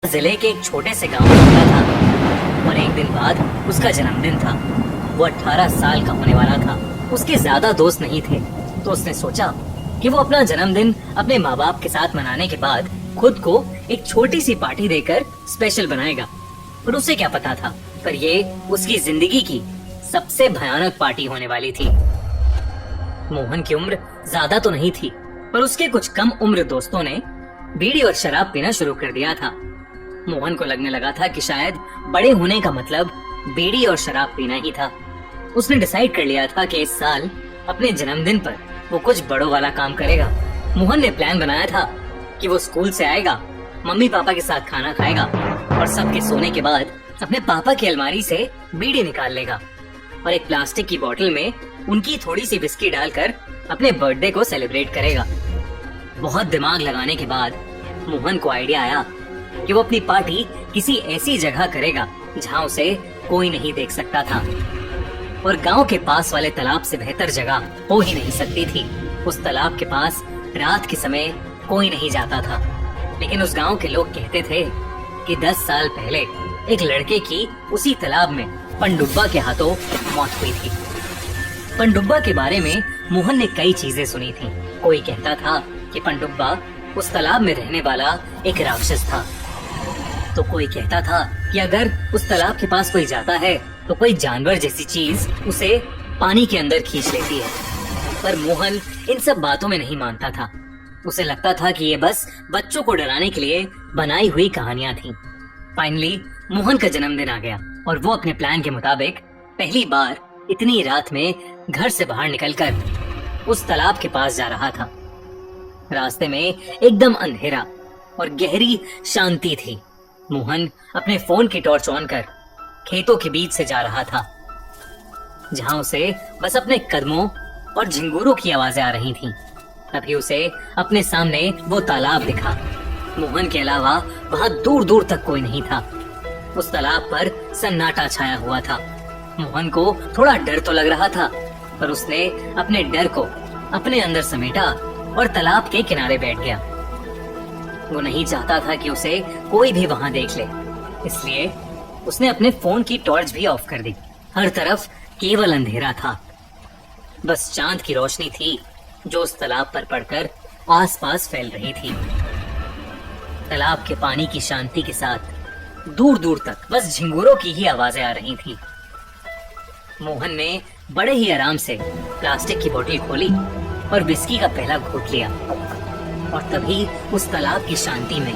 जिले के एक छोटे से गांव में रहता था और एक दिन बाद उसका जन्मदिन था। वो 18 साल का होने वाला था। उसके ज्यादा दोस्त नहीं थे, तो उसने सोचा कि वो अपना जन्मदिन अपने माँ बाप के साथ मनाने के बाद खुद को एक छोटी सी पार्टी देकर स्पेशल बनाएगा। पर उसे क्या पता था, पर ये उसकी जिंदगी की सबसे भयानक पार्टी होने वाली थी। मोहन की उम्र ज्यादा तो नहीं थी, पर उसके कुछ कम उम्र दोस्तों ने बीड़ी और शराब पीना शुरू कर दिया था। मोहन को लगने लगा था कि शायद बड़े होने का मतलब बीड़ी और शराब पीना ही था। उसने डिसाइड कर लिया था कि इस साल अपने जन्मदिन पर वो कुछ बड़ों वाला काम करेगा। मोहन ने प्लान बनाया था कि वो स्कूल से आएगा, मम्मी पापा के साथ खाना खाएगा और सबके सोने के बाद अपने पापा की अलमारी से बीड़ी निकाल लेगा और एक प्लास्टिक की बोतल में उनकी थोड़ी सी विस्की डालकर अपने बर्थडे को सेलिब्रेट करेगा। बहुत दिमाग लगाने के बाद मोहन को आइडिया आया कि वो अपनी पार्टी किसी ऐसी जगह करेगा जहां उसे कोई नहीं देख सकता था, और गांव के पास वाले तालाब से बेहतर जगह हो ही नहीं सकती थी। उस तालाब के पास रात के समय कोई नहीं जाता था, लेकिन उस गांव के लोग कहते थे कि 10 साल पहले एक लड़के की उसी तालाब में पनडुब्बा के हाथों मौत हुई थी। पनडुब्बा के बारे में मोहन ने कई चीजें सुनी थी। कोई कहता था कि पनडुब्बा उस तालाब में रहने वाला एक राक्षस था, तो कोई कहता था कि अगर उस तालाब के पास कोई जाता है तो कोई जानवर जैसी चीज उसे पानी के अंदर खींच लेती है। पर मोहन इन सब बातों में नहीं मानता था। उसे लगता था कि ये बस बच्चों को डराने के लिए बनाई हुई कहानियां थी। फाइनली मोहन का जन्मदिन आ गया और वो अपने प्लान के मुताबिक पहली बार इतनी रात में घर से बाहर निकलकर उस तालाब के पास जा रहा था। रास्ते में एकदम अंधेरा और गहरी शांति थी। मोहन अपने फोन की टॉर्च ऑन कर खेतों के बीच से जा रहा था, जहां उसे बस अपने कदमों और झिंगुरों की आवाजें आ रही थीं। तभी उसे अपने सामने वो तालाब दिखा। मोहन के अलावा वहां दूर दूर तक कोई नहीं था। उस तालाब पर सन्नाटा छाया हुआ था। मोहन को थोड़ा डर तो लग रहा था, पर उसने अपने डर को अपने अंदर समेटा और तालाब के किनारे बैठ गया। वो नहीं चाहता था कि उसे कोई भी वहां देख ले, इसलिए उसने अपने फोन की टॉर्च भी ऑफ कर दी। हर तरफ केवल अंधेरा था, बस चांद की रोशनी थी जो उस तालाब पर पड़कर आसपास फैल रही थी। तालाब के पानी की शांति के साथ दूर दूर तक बस झिंगुरों की ही आवाजें आ रही थी। मोहन ने बड़े ही आराम से प्लास्टिक की बोतल खोली और विस्की का पहला घूंट लिया, और तभी उस तालाब की शांति में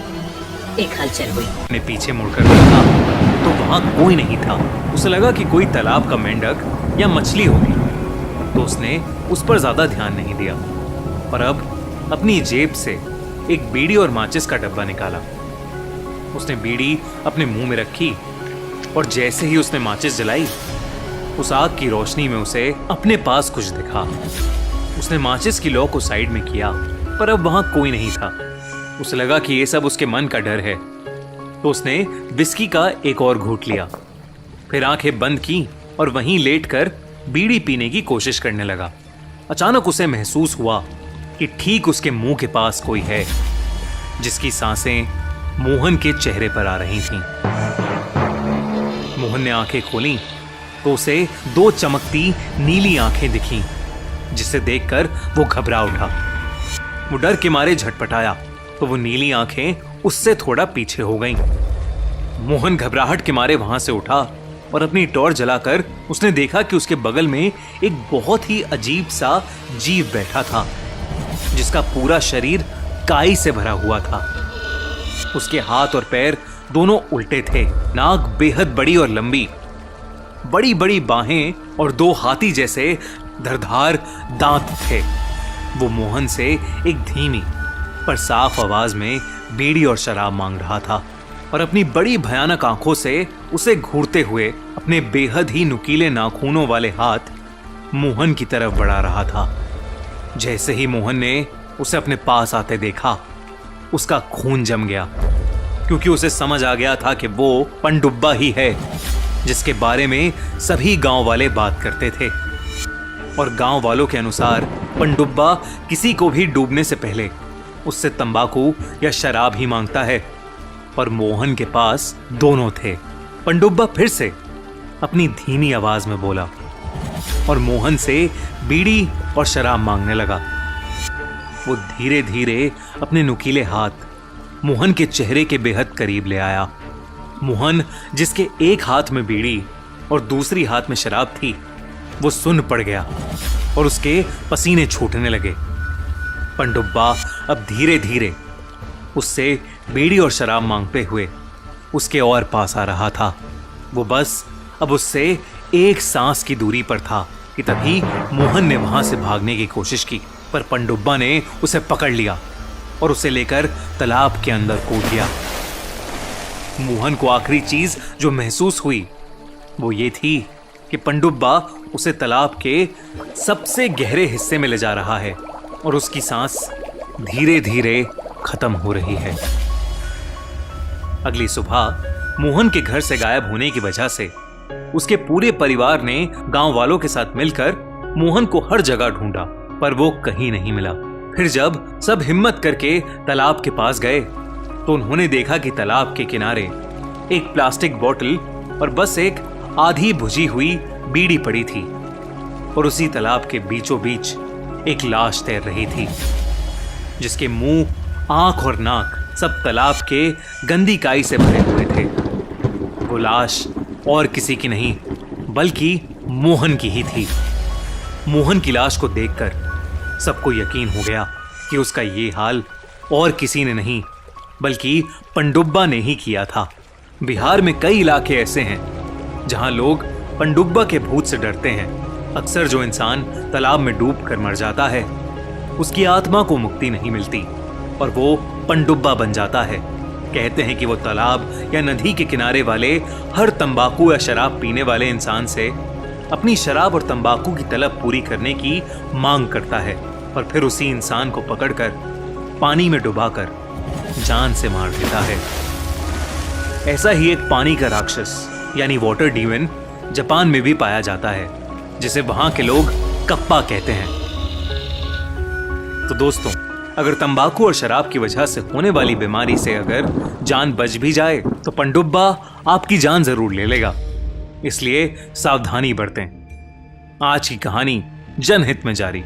एक हलचल हुई। ने पीछे मुड़कर देखा तो वहां कोई नहीं था। उसे लगा कि कोई तालाब का मेंढक या मछली होगी, तो उसने उस पर ज्यादा ध्यान नहीं दिया और अब अपनी जेब से एक बीड़ी और माचिस का डब्बा निकाला। उसने बीड़ी अपने मुंह में रखी और जैसे ही उसने माचिस जलाई, उस आग की रोशनी में उसे अपने पास कुछ दिखा। उसने माचिस की लौ को साइड में किया, पर अब वहां कोई नहीं था। उसे लगा कि ये सब उसके मन का डर है, तो उसने विस्की का एक और घूंट लिया, फिर आंखें बंद की और वहीं लेटकर बीड़ी पीने की कोशिश करने लगा। अचानक उसे महसूस हुआ कि ठीक उसके मुंह के पास कोई है, जिसकी सांसें मोहन के चेहरे पर आ रही थीं। मोहन ने आंखें खोली तो उसे 2 चमकती नीली आंखें दिखीं, जिसे देखकर वो घबरा उठा। वो डर के मारे झटपटाया तो वो नीली आंखें उससे थोड़ा पीछे हो गईं। मोहन घबराहट के मारे वहां से उठा और अपनी टॉर्च जलाकर उसने देखा कि उसके बगल में एक बहुत ही अजीब सा जीव बैठा था, जिसका पूरा शरीर काई से भरा हुआ था। उसके हाथ और पैर दोनों उल्टे थे। नाक बेहद बड़ी और लंबी, बड़ी बड़ी बाहें और 2 हाथी जैसे धारदार दांत थे। वो मोहन से एक धीमी पर साफ आवाज में बीड़ी और शराब मांग रहा था और अपनी बड़ी भयानक आंखों से उसे घूरते हुए अपने बेहद ही नुकीले नाखूनों वाले हाथ मोहन की तरफ बढ़ा रहा था। जैसे ही मोहन ने उसे अपने पास आते देखा, उसका खून जम गया, क्योंकि उसे समझ आ गया था कि वो पनडुब्बा ही है जिसके बारे में सभी गांव वाले बात करते थे। और गांव वालों के अनुसार पनडुब्बा किसी को भी डूबने से पहले उससे तंबाकू या शराब ही मांगता है, और मोहन के पास दोनों थे। पनडुब्बा फिर से अपनी धीमी आवाज में बोला और मोहन से बीड़ी और शराब मांगने लगा। वो धीरे धीरे अपने नुकीले हाथ मोहन के चेहरे के बेहद करीब ले आया। मोहन, जिसके एक हाथ में बीड़ी और दूसरी हाथ में शराब थी, वो सुन्न पड़ गया और उसके पसीने छूटने लगे। पनडुब्बा अब धीरे धीरे उससे बीड़ी और शराब मांगते हुए उसके और पास आ रहा था। वो बस अब उससे एक सांस की दूरी पर था कि तभी मोहन ने वहां से भागने की कोशिश की, पर पनडुब्बा ने उसे पकड़ लिया और उसे लेकर तालाब के अंदर कूद दिया। मोहन को आखिरी चीज जो महसूस हुई वो ये थी कि पनडुब्बा उसे तालाब के सबसे गहरे हिस्से में ले जा रहा है और उसकी सांस धीरे धीरे खत्म हो रही है। अगली सुबह मोहन के घर से गायब होने की वजह से उसके पूरे परिवार ने गांव वालों के साथ मिलकर मोहन को हर जगह ढूंढा, पर वो कहीं नहीं मिला। फिर जब सब हिम्मत करके तालाब के पास गए तो उन्होंने देखा कि तालाब के किनारे एक प्लास्टिक बोतल और बस एक आधी बुझी हुई बीड़ी पड़ी थी और उसी तालाब के बीचों बीच एक लाश तैर रही थी, जिसके मुंह, आंख और नाक सब तालाब के गंदी काई से भरे हुए थे। वो लाश और किसी की नहीं बल्कि मोहन की ही थी। मोहन की लाश को देखकर सबको यकीन हो गया कि उसका ये हाल और किसी ने नहीं बल्कि पनडुब्बा ने ही किया था। बिहार में कई इलाके ऐसे हैं जहां लोग पनडुब्बा के भूत से डरते हैं। अक्सर जो इंसान तालाब में डूब कर मर जाता है उसकी आत्मा को मुक्ति नहीं मिलती और वो पनडुब्बा बन जाता है। कहते हैं कि वो तालाब या नदी के किनारे वाले हर तंबाकू या शराब पीने वाले इंसान से अपनी शराब और तंबाकू की तलब पूरी करने की मांग करता है और फिर उसी इंसान को पकड़कर पानी में डुबाकर जान से मार देता है। ऐसा ही एक पानी का राक्षस यानी वाटर डीमन जापान में भी पाया जाता है, जिसे वहां के लोग कप्पा कहते हैं। तो दोस्तों, अगर तंबाकू और शराब की वजह से होने वाली बीमारी से अगर जान बच भी जाए तो पनडुब्बा आपकी जान जरूर ले लेगा, इसलिए सावधानी बरतें। आज की कहानी जनहित में जारी।